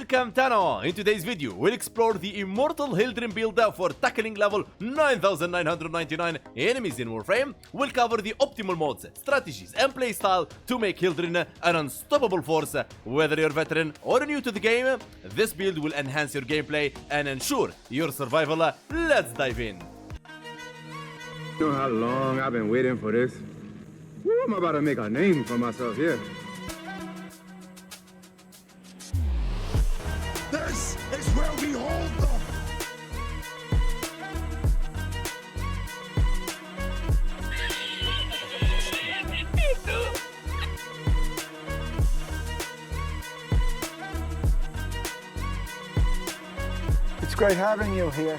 Welcome Tano! In today's video, we'll explore the immortal Hildryn build for tackling level 9999 enemies in Warframe. We'll cover the optimal modes, strategies and playstyle to make Hildryn an unstoppable force. Whether you're veteran or new to the game, this build will enhance your gameplay and ensure your survival. Let's dive in. You know how long I've been waiting for this? Woo, I'm about to make a name for myself here. This is where we hold them. It's great having you here.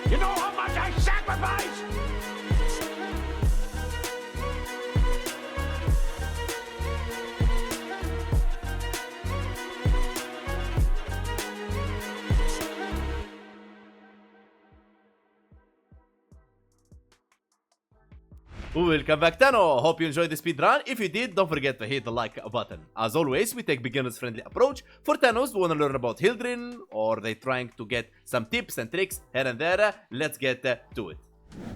You know how much I sacrifice? Welcome back Tano! Hope you enjoyed the speedrun. If you did, don't forget to hit the like button. As always, we take beginners friendly approach for Thanos who want to learn about Hildryn or they trying to get some tips and tricks here and there. Let's get to it.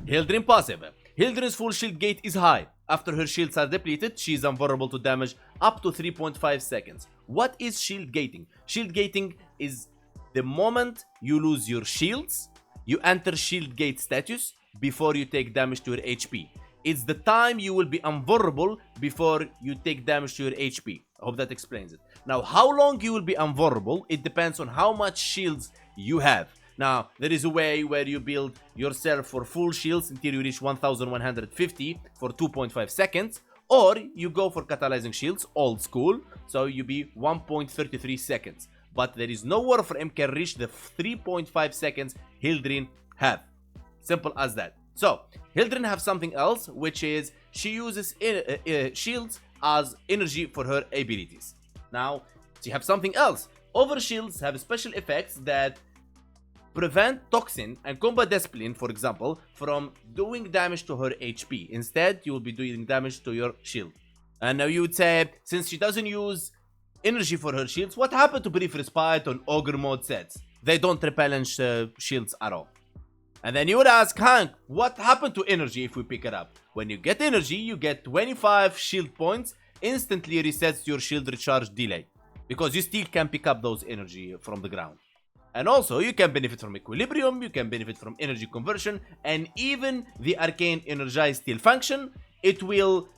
Hildryn passive. Hildryn's full shield gate is high. After her shields are depleted, she is invulnerable to damage up to 3.5 seconds. What is shield gating? Shield gating is the moment you lose your shields, you enter shield gate status before you take damage to your HP. It's the time you will be invulnerable before you take damage to your HP. I hope that explains it. Now, how long you will be invulnerable, it depends on how much shields you have. Now, there is a way where you build yourself for full shields until you reach 1150 for 2.5 seconds. Or you go for catalyzing shields, old school, so you be 1.33 seconds. But there is no Warframe can reach the 3.5 seconds Hildryn have. Simple as that. So, Hildryn have something else, which is she uses shields as energy for her abilities. Now, she have something else. Over shields have special effects that prevent toxin and combat discipline, for example, from doing damage to her HP. Instead, you will be doing damage to your shield. And now you would say, since she doesn't use energy for her shields, what happened to Brief Respite on Ogre mode sets? They don't repellence shields at all. And then you would ask, Hank, what happened to energy if we pick it up? When you get energy, you get 25 shield points, instantly resets your shield recharge delay. Because you still can pick up those energy from the ground. And also, you can benefit from equilibrium, you can benefit from energy conversion, and even the arcane energize still function, it will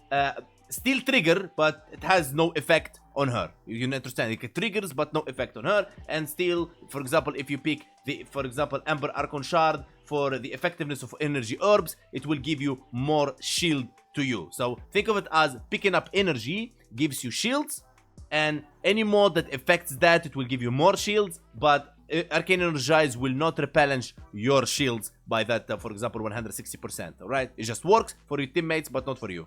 still trigger, but it has no effect on her. You can understand, it triggers but no effect on her. And still, for example, if you pick the, for example, Ember Archon Shard for the effectiveness of energy orbs, it will give you more shield to you. So think of it as picking up energy gives you shields, and any mode that affects that, it will give you more shields, but Arcane Energize will not repellence your shields by that, for example, 160%, alright? It just works for your teammates, but not for you.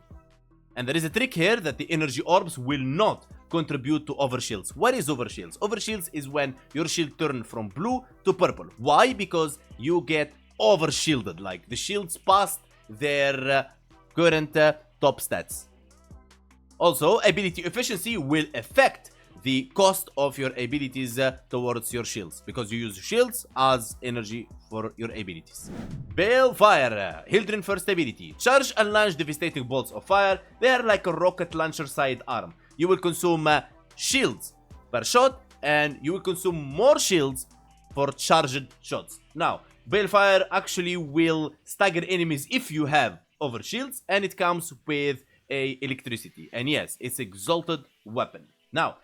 And there is a trick here that the energy orbs will not contribute to overshields. What is overshields? Overshields is when your shield turns from blue to purple. Why? Because you get overshielded, like the shields past their current top stats. Also, ability efficiency will affect the cost of your abilities towards your shields, because you use shields as energy for your abilities. Balefire, Hildryn first ability. Charge and launch devastating bolts of fire. They are like a rocket launcher sidearm. You will consume shields per shot, and you will consume more shields for charged shots. Now, Balefire actually will stagger enemies if you have over shields, and it comes with a electricity. And yes, it's exalted weapon. Now,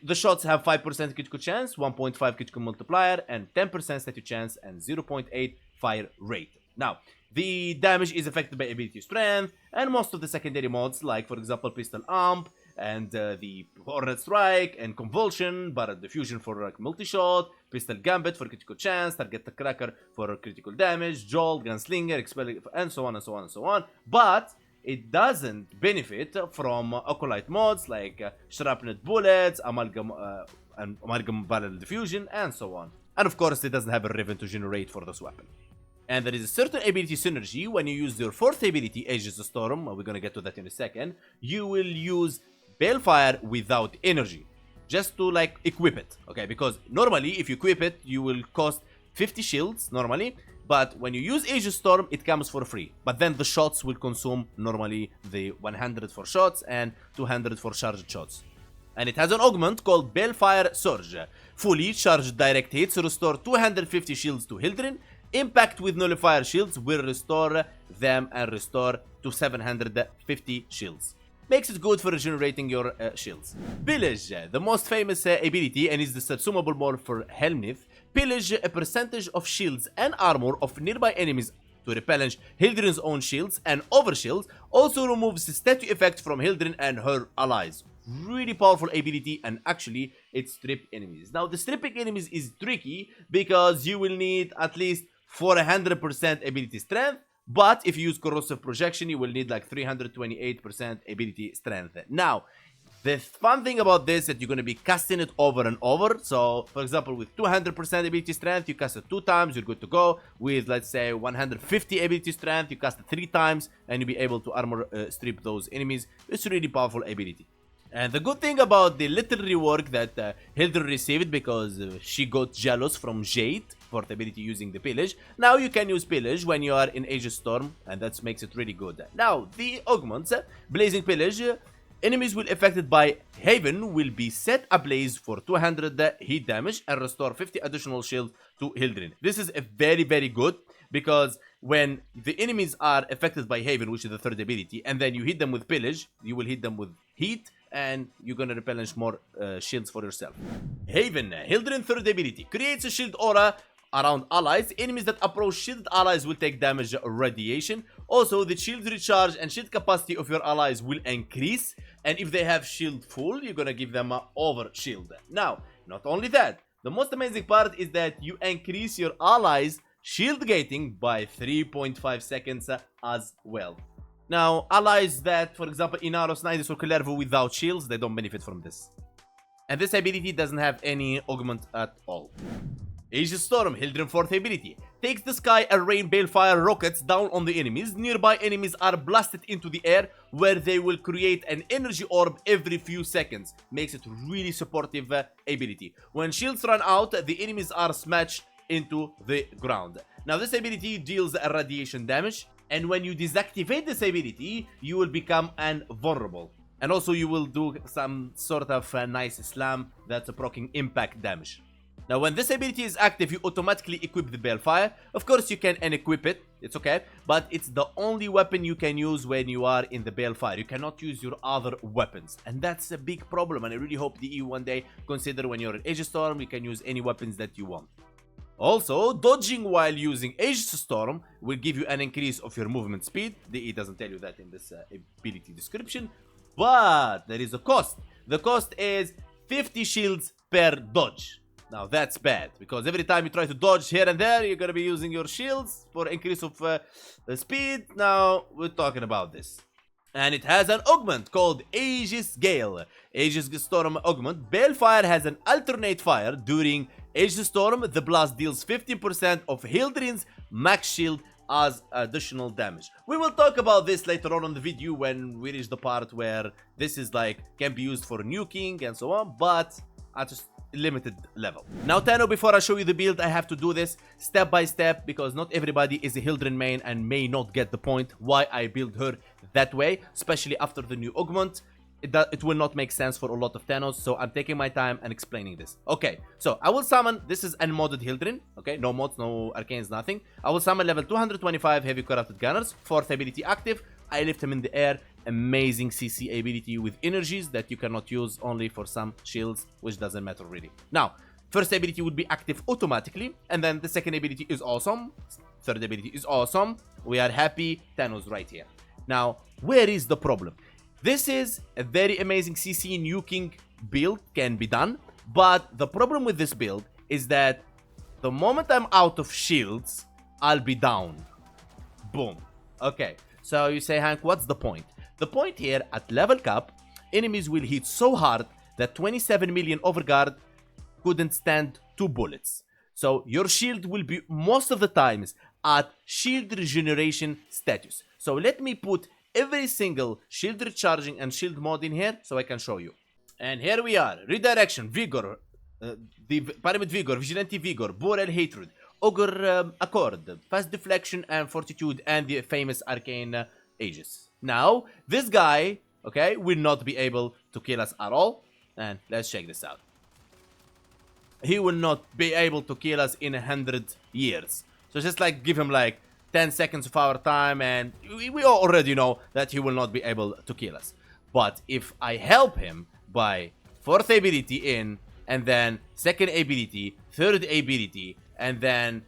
the shots have 5% critical chance, 1.5 critical multiplier, and 10% static chance, and 0.8 fire rate. Now, the damage is affected by ability strength, and most of the secondary mods, like for example Pistol Amp, and the Hornet Strike, and Convulsion, Barrel Diffusion for like multi-shot, Pistol Gambit for critical chance, Target the Cracker for critical damage, Jolt, Gunslinger, Expelling, and so on and so on and so on. But it doesn't benefit from Acolyte mods like Shrapnel Bullets, Amalgam Barrel Diffusion, and so on. And of course, it doesn't have a Riven to generate for this weapon. And there is a certain ability synergy when you use your fourth ability, Aegis the Storm. We're gonna get to that in a second. You will use Balefire without energy, just to like equip it, okay? Because normally, if you equip it, you will cost 50 shields normally. But when you use Aegis Storm, it comes for free. But then the shots will consume normally the 100 for shots and 200 for charged shots. And it has an augment called Balefire Surge. Fully charged direct hits restore 250 shields to Hildryn. Impact with nullifier shields will restore them and restore to 750 shields. Makes it good for regenerating your shields. Pillage, the most famous ability, and is the subsumable mod for Helmnith. Pillage a percentage of shields and armor of nearby enemies to repellenge Hildryn's own shields and overshields. Also removes the statue effect from Hildryn and her allies. Really powerful ability, and actually it strips enemies. Now the stripping enemies is tricky because you will need at least 400% ability strength, but if you use corrosive projection you will need like 328% ability strength. Now the fun thing about this is that you're going to be casting it over and over. So, for example, with 200% ability strength, you cast it 2 times, you're good to go. With, let's say, 150 ability strength, you cast it 3 times, and you'll be able to armor strip those enemies. It's a really powerful ability. And the good thing about the little rework that Hildryn received, because she got jealous from Jade for the ability using the Pillage. Now you can use Pillage when you are in Aegis Storm, and that makes it really good. Now, the augments, Blazing Pillage. Enemies will affected by Haven will be set ablaze for 200 heat damage and restore 50 additional shield to Hildryn. This is a very good, because when the enemies are affected by Haven, which is the third ability, and then you hit them with Pillage, you will hit them with heat, and you're gonna replenish more shields for yourself. Haven, Hildryn third ability, creates a shield aura around allies. Enemies that approach shielded allies will take damage radiation. Also, the shield recharge and shield capacity of your allies will increase. And if they have shield full, you're gonna give them over shield. Now, not only that, the most amazing part is that you increase your allies' shield gating by 3.5 seconds as well. Now, allies that, for example, Inaros, Nidus, or Kullervo without shields, they don't benefit from this. And this ability doesn't have any augment at all. Aegis Storm, Hildryn 4th ability. Takes the sky and rain balefire rockets down on the enemies. Nearby enemies are blasted into the air, where they will create an energy orb every few seconds. Makes it really supportive ability. When shields run out, the enemies are smashed into the ground. Now this ability deals radiation damage, and when you deactivate this ability, you will become invulnerable. And also you will do some sort of nice slam that's proccing impact damage. Now, when this ability is active, you automatically equip the Balefire. Of course, you can unequip it. It's okay. But it's the only weapon you can use when you are in the Balefire. You cannot use your other weapons. And that's a big problem. And I really hope the EU one day consider when you're in Aegis Storm, you can use any weapons that you want. Also, dodging while using Aegis Storm will give you an increase of your movement speed. The E doesn't tell you that in this ability description. But there is a cost. The cost is 50 shields per dodge. Now that's bad, because every time you try to dodge here and there, you're gonna be using your shields for increase of speed. Now we're talking about this. And it has an augment called Aegis Gale. Aegis Storm augment. Balefire has an alternate fire. During Aegis Storm, the blast deals 50% of Hildryn's max shield as additional damage. We will talk about this later on in the video when we reach the part where this is like can be used for nuking and so on, but at just limited level. Now Tenno, before I show you the build, I have to do this step by step because not everybody is a Hildryn main and may not get the point why I build her that way, especially after the new augment. It will not make sense for a lot of Tennos, so I'm taking my time and explaining this. Okay, so I will summon, this is unmodded Hildryn, okay, no mods, no arcanes, nothing. I will summon level 225 heavy corrupted gunners, 4th ability active. I lift him in the air, amazing CC ability with energies that you cannot use, only for some shields, which doesn't matter really. Now, first ability would be active automatically, and then the second ability is awesome, third ability is awesome. We are happy, Tenno's right here. Now, where is the problem? This is a very amazing CC nuking build, can be done, but the problem with this build is that the moment I'm out of shields, I'll be down. Boom. Okay, so you say, Hank, what's the point? The point here, at level cap, enemies will hit so hard that 27 million overguard couldn't stand 2 bullets. So your shield will be most of the times at shield regeneration status. So let me put every single shield recharging and shield mod in here so I can show you. And here we are. Redirection, Vigor, the Pyramid Vigor, Vigilante Vigor, Boreal Hatred, Ogre Accord, Fast Deflection and Fortitude, and the famous Arcane Aegis. Now, this guy, okay, will not be able to kill us at all. And let's check this out. He will not be able to kill us in 100 years. So just like give him like 10 seconds of our time, and we already know that he will not be able to kill us. But if I help him by 4th ability in, and then 2nd ability, 3rd ability, and then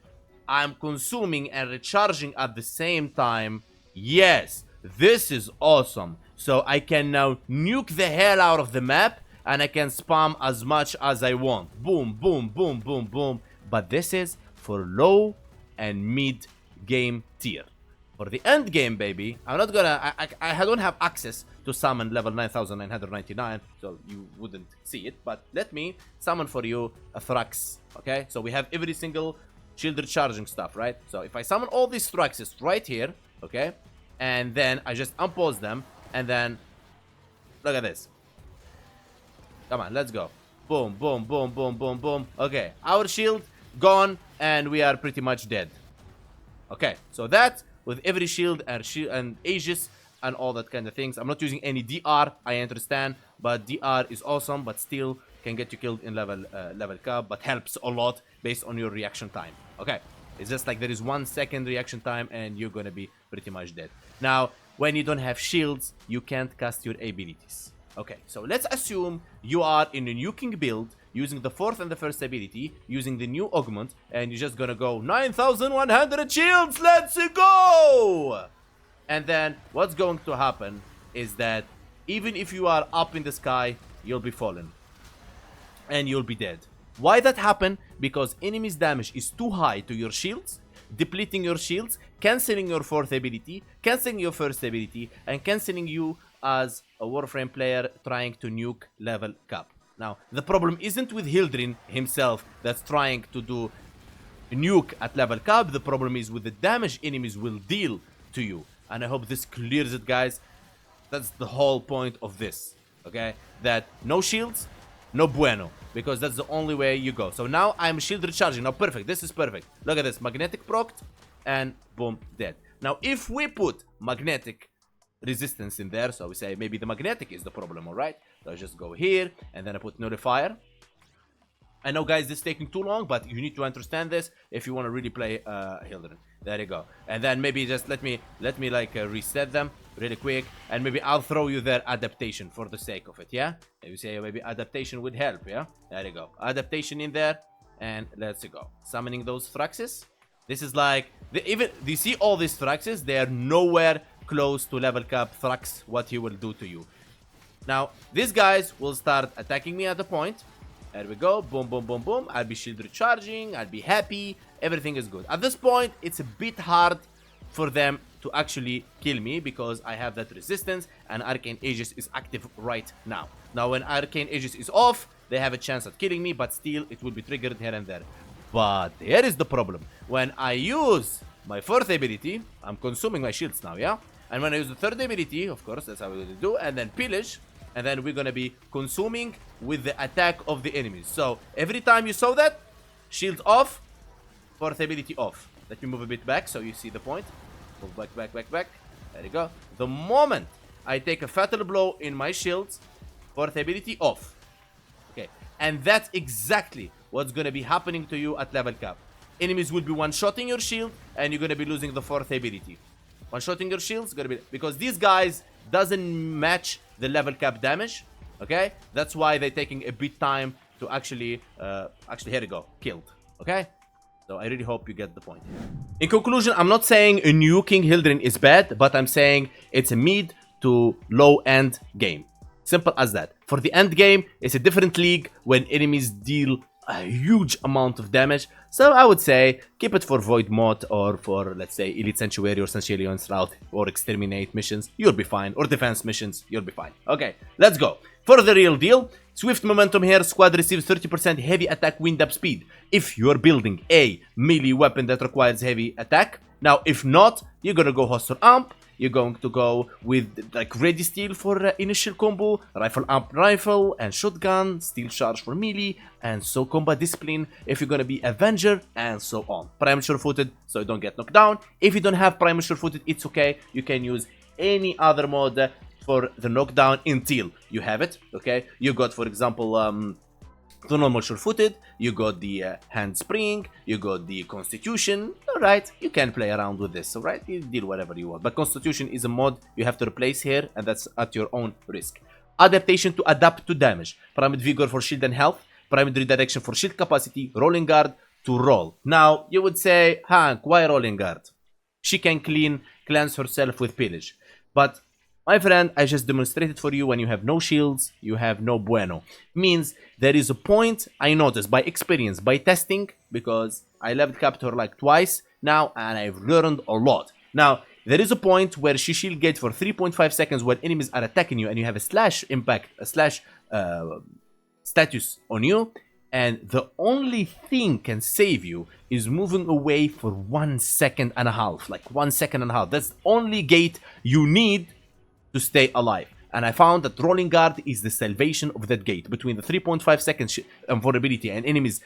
I'm consuming and recharging at the same time, yes, this is awesome. So I can now nuke the hell out of the map, and I can spam as much as I want. Boom, boom, boom, boom, boom. But this is for low and mid game tier. For the end game, baby, I'm not gonna, I don't have access to summon level 9999, so you wouldn't see it, but let me summon for you a Thrax, okay? So we have every single shield recharging stuff, right? So if I summon all these Thraxes right here, okay, and then I just unpause them, and then look at this. Come on, let's go. Boom, boom, boom, boom, boom, boom. Okay, our shield gone, and we are pretty much dead. Okay, so that with every shield and Aegis and all that kind of things. I'm not using any DR, I understand, but DR is awesome, but still can get you killed in level cap, but helps a lot based on your reaction time. Okay, it's just like there is 1 second reaction time and you're gonna be pretty much dead. Now, when you don't have shields, you can't cast your abilities. Okay, so let's assume you are in a nuking build, using the 4th and the 1st ability, using the new augment, and you're just gonna go 9,100 shields, let's go! And then what's going to happen is that even if you are up in the sky, you'll be fallen. And you'll be dead. Why that happen? Because enemy's damage is too high to your shields, depleting your shields, cancelling your 4th ability, cancelling your 1st ability, and cancelling you as a Warframe player trying to nuke level cap. Now, the problem isn't with Hildryn himself that's trying to do nuke at level cap. The problem is with the damage enemies will deal to you. And I hope this clears it, guys. That's the whole point of this, okay? That no shields, no bueno, because that's the only way you go. So now I'm shield recharging. Now, perfect. This is perfect. Look at this. Magnetic procced, and boom, dead. Now, if we put magnetic resistance in there, so we say maybe the magnetic is the problem, all right? So I just go here, and then I put nullifier. I know, guys, this is taking too long, but you need to understand this if you want to really play Hildryn. There you go. And then maybe just let me like reset them really quick, and maybe I'll throw you their adaptation for the sake of it, yeah? You say maybe adaptation would help, yeah? There you go. Adaptation in there, and let's go. Summoning those Thraxes. This is like, do you see all these Thraxes? They are nowhere close to level cap Thrax, what he will do to you. Now, these guys will start attacking me at the point. There we go. Boom, boom, boom, boom. I'll be shield recharging. I'll be happy. Everything is good. At this point, it's a bit hard for them to actually kill me because I have that resistance and Arcane Aegis is active right now. Now, when Arcane Aegis is off, they have a chance at killing me, but still, it will be triggered here and there. But here is the problem. When I use my fourth ability, I'm consuming my shields now, yeah? And when I use the third ability, of course, that's how we're gonna do, and then pillage, and then we're gonna be consuming with the attack of the enemies. So every time you saw that, shield off, fourth ability off. Let me move a bit back so you see the point. Move back, back, back, back. There you go. The moment I take a fatal blow in my shields, fourth ability off. Okay, and that's exactly what's gonna be happening to you at level cap. Enemies will be one-shotting your shield, and you're gonna be losing the fourth ability. One-shotting your shields gonna be because these guys doesn't match the level cap damage. Okay, that's why they're taking a bit time to actually here we go, killed. Okay, so I really hope you get the point. In conclusion, I'm not saying nuking Hildryn is bad, but I'm saying it's a mid to low end game. Simple as that. For the end game, it's a different league when enemies deal a huge amount of damage. So I would say keep it for Void Mod or for, let's say, Elite Sanctuary or Centurion's Route or Exterminate missions. You'll be fine. Or Defense missions. You'll be fine. Okay, let's go. For the real deal, Swift Momentum here. Squad receives 30% heavy attack wind up speed if you're building a melee weapon that requires heavy attack. Now, if not, you're gonna go Hostile Amp. You're going to go with like Ready Steel for initial combo, Rifle Amp Rifle, and Shotgun, Steel Charge for melee, and so Combat Discipline if you're gonna be Avenger, and so on. Primal Sure-Footed, so you don't get knocked down. If you don't have Primal Sure-Footed, it's okay. You can use any other mod for the knockdown until you have it, okay? You got, for example, the normal sure-footed, you got the handspring, you got the constitution. Alright, you can play around with this, alright? You deal whatever you want. But constitution is a mod you have to replace here, and that's at your own risk. Adaptation to adapt to damage. Primed vigor for shield and health. Primed redirection for shield capacity. Rolling guard to roll. Now, you would say, Hank, why rolling guard? She can cleanse herself with pillage. But my friend, I just demonstrated for you when you have no shields, you have no bueno. Means there is a point I noticed by experience, by testing, because I leveled Captor like twice now and I've learned a lot. Now, there is a point where she shield gate for 3.5 seconds when enemies are attacking you and you have a slash impact, a slash status on you. And the only thing can save you is moving away for 1.5 seconds. Like 1.5 seconds. That's the only gate you need to stay alive. And I found that rolling guard is the salvation of that gate. Between the 3.5 seconds vulnerability and enemies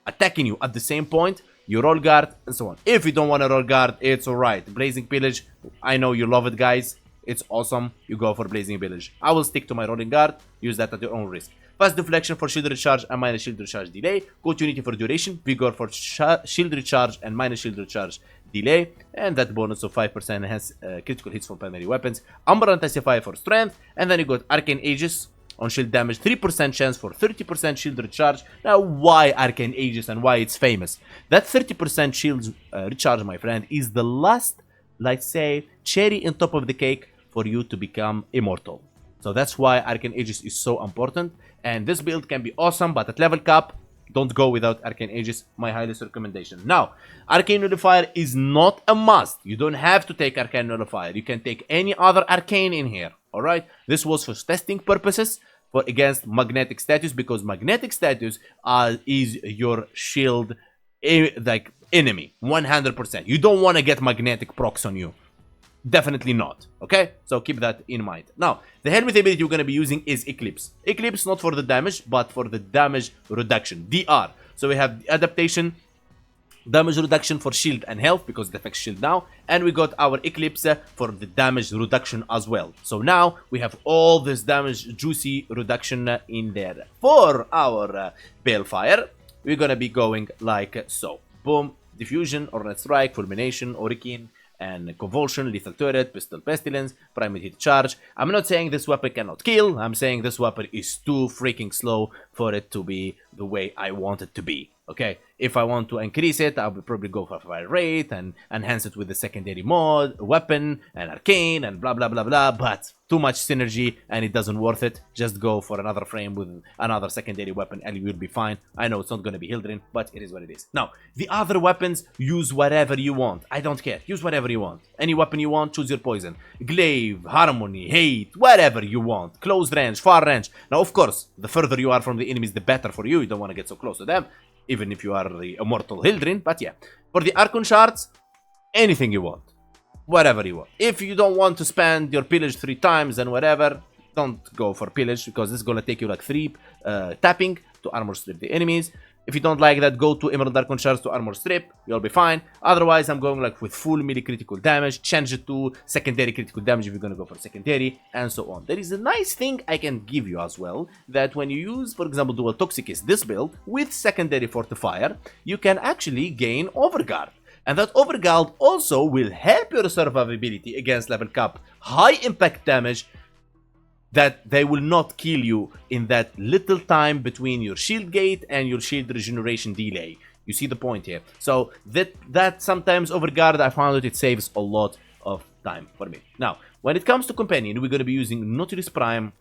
attacking you at the same point, you roll guard and so on. If you don't want to roll guard, it's alright. Blazing Pillage, I know you love it, guys. It's awesome. You go for Blazing Pillage. I will stick to my rolling guard. Use that at your own risk. Fast deflection for shield recharge and minus shield recharge delay. Continuity for duration. Vigor for shield recharge and minus shield recharge delay. And that bonus of 5% enhance critical hits for primary weapons. Umber Intensify for strength. And then you got Arcane Aegis on shield damage. 3% chance for 30% shield recharge. Now, why Arcane Aegis and why it's famous? That 30% shield recharge, my friend, is the last, let's say, cherry on top of the cake for you to become immortal. So that's why Arcane Aegis is so important. And this build can be awesome, but at level cap, don't go without Arcane Aegis, my highest recommendation. Now, Arcane Nullifier is not a must. You don't have to take Arcane Nullifier. You can take any other Arcane in here, alright? This was for testing purposes, for against Magnetic Status, because Magnetic Status is your shield, like, enemy, 100%. You don't want to get Magnetic procs on you. Definitely not, okay? So keep that in mind. Now, the helmet ability you're going to be using is Eclipse. Eclipse not for the damage, but for the damage reduction, DR. So we have adaptation, damage reduction for shield and health, because it affects shield now. And we got our Eclipse for the damage reduction as well. So now we have all this damage juicy reduction in there. For our Balefire, we're going to be going like so. Boom, Diffusion, Ornate Strike, Fulmination, Hurricane, and Convulsion, Lethal Turret, Pistol Pestilence, Primate Hit Charge. I'm not saying this weapon cannot kill, I'm saying this weapon is too freaking slow for it to be the way I want it to be. Okay, if I want to increase it, I would probably go for fire rate and enhance it with the secondary mod, weapon, and arcane, and blah blah blah blah, but too much synergy and it doesn't worth it. Just go for another frame with another secondary weapon and you will be fine. I know it's not going to be Hildryn, but it is what it is. Now, the other weapons, use whatever you want. I don't care. Use whatever you want. Any weapon you want, choose your poison. Glaive, Harmony, Hate, whatever you want. Close range, far range. Now, of course, the further you are from the enemies, the better for you. You don't want to get so close to them, even if you are the immortal Hildryn. But yeah, for the Archon shards, anything you want. Whatever you want. If you don't want to spend your pillage 3 times and whatever, don't go for pillage, because this is gonna take you like 3 tapping to armor strip the enemies. If you don't like that, go to Emerald Archon shards to armor strip, you'll be fine. Otherwise, I'm going like with full melee critical damage, change it to secondary critical damage if you're gonna go for secondary, and so on. There is a nice thing I can give you as well, that when you use, for example, dual toxicist this build with secondary fortifier, you can actually gain overguard. And that overguard also will help your survivability against level cap high impact damage, that they will not kill you in that little time between your shield gate and your shield regeneration delay. You see the point here. So that sometimes overguard, I found it saves a lot of time for me. Now, when it comes to companion, we're going to be using Nautilus Prime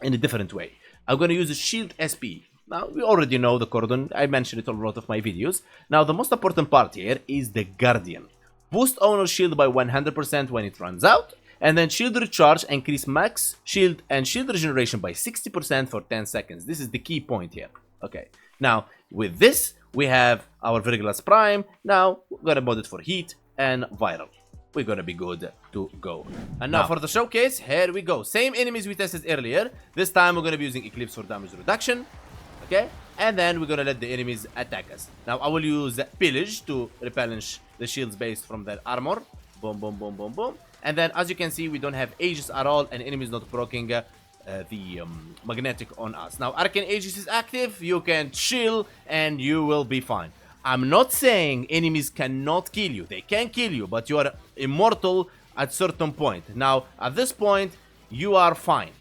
in a different way. I'm going to use a shield SP. Now, we already know the cordon. I mentioned it on a lot of my videos. Now, the most important part here is the Guardian. Boost owner shield by 100% when it runs out. And then shield recharge, increase max shield and shield regeneration by 60% for 10 seconds. This is the key point here. Okay. Now, with this, we have our Verglas Prime. Now, we're going to mod it for heat and viral. We're going to be good to go. And now for the showcase, here we go. Same enemies we tested earlier. This time, we're going to be using Eclipse for damage reduction. Okay. And then we're going to let the enemies attack us. Now, I will use Pillage to replenish the shields based from their armor. Boom, boom, boom, boom, boom. And then, as you can see, we don't have Aegis at all, and enemies not proccing the magnetic on us. Now, Arcane Aegis is active, you can chill, and you will be fine. I'm not saying enemies cannot kill you. They can kill you, but you are immortal at certain point. Now, at this point, you are fine.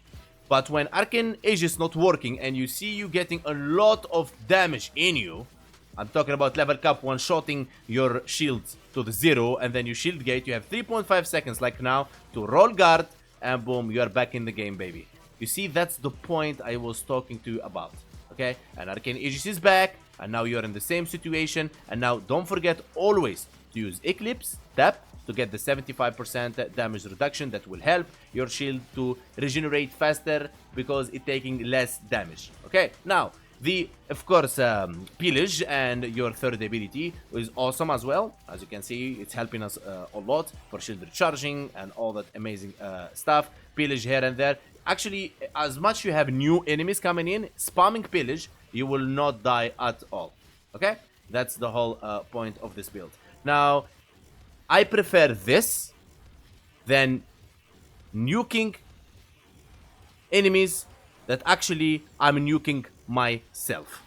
But when Arcane Aegis not working, and you see you getting a lot of damage in you, I'm talking about level cap one-shotting your shields to the 0, and then you shield gate. You have 3.5 seconds like now to roll guard, and boom, you are back in the game, baby. You see, that's the point I was talking to you about. Okay, and Arcane Aegis is back, and now you're in the same situation. And now don't forget always to use Eclipse tap to get the 75% damage reduction. That will help your shield to regenerate faster because it's taking less damage. Okay, now of course, Pillage and your third ability is awesome as well. As you can see, it's helping us a lot for shield recharging and all that amazing stuff. Pillage here and there. Actually, as much you have new enemies coming in, spamming Pillage, you will not die at all. Okay? That's the whole point of this build. Now, I prefer this than nuking enemies that actually I'm nuking myself.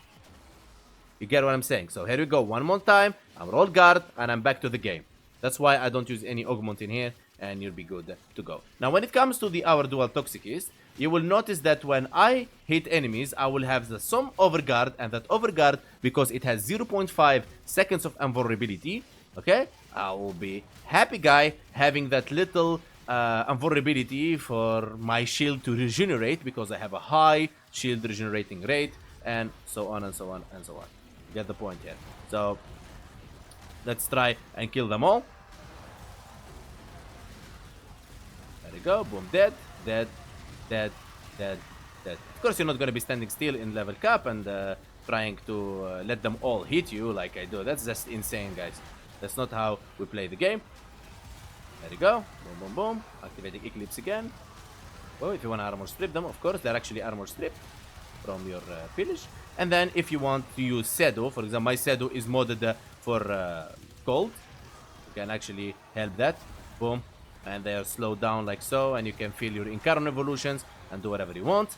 You get what I'm saying? So here we go, one more time. I'm roll guard and I'm back to the game. That's why I don't use any augment in here, and you'll be good to go. Now when it comes to our dual toxicist, you will notice that when I hit enemies, I will have some overguard, and that overguard, because it has 0.5 seconds of invulnerability, okay, I will be happy guy having that little invulnerability for my shield to regenerate, because I have a high shield regenerating rate, and so on and so on and so on. Get the point here. So let's try and kill them all. There we go. Boom. Dead, dead, dead, dead, dead. Of course, you're not going to be standing still in level cap and trying to let them all hit you like I do. That's just insane, guys. That's not how we play the game. There you go. Boom, boom, boom. Activating Eclipse again. Well, if you want to armor strip them, of course, they're actually armor stripped from your Pillage. And then if you want to use Sedo, for example, my Sedo is modded for cold. You can actually help that. Boom. And they are slowed down like so, and you can feel your Incarnate evolutions and do whatever you want.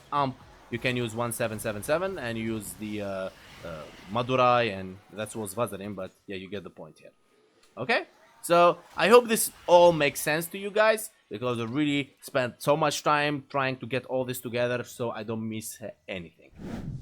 You can use 1777 and use the Madurai, and that was Vazarin, but yeah, you get the point here. Okay? So I hope this all makes sense to you guys, because I really spent so much time trying to get all this together so I don't miss anything.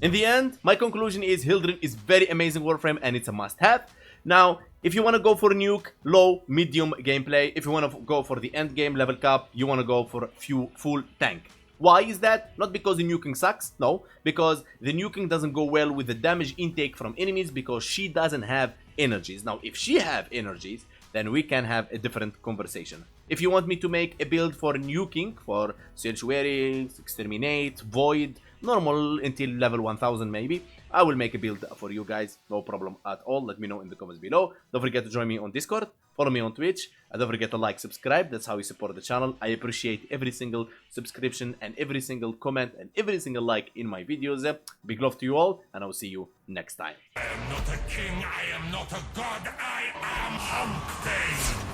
In the end, my conclusion is Hildryn is very amazing Warframe and it's a must-have. Now, if you want to go for nuke, low, medium gameplay, if you want to go for the end game level cap, you want to go for full tank. Why is that? Not because the nuking sucks, no, because the nuking doesn't go well with the damage intake from enemies, because she doesn't have energies. Now, if she have energies, then we can have a different conversation. If you want me to make a build for nuking, for Sanctuary, Exterminate, Void, normal until level 1000 maybe, I will make a build for you guys, no problem at all. Let me know in the comments below. Don't forget to join me on Discord Follow me on Twitch. And don't forget to like, subscribe. That's how you support the channel. I appreciate every single subscription and every single comment and every single like in my videos. Big love to you all, and I will see you next time. I am not a king, I am not a god, I am Hunkpain.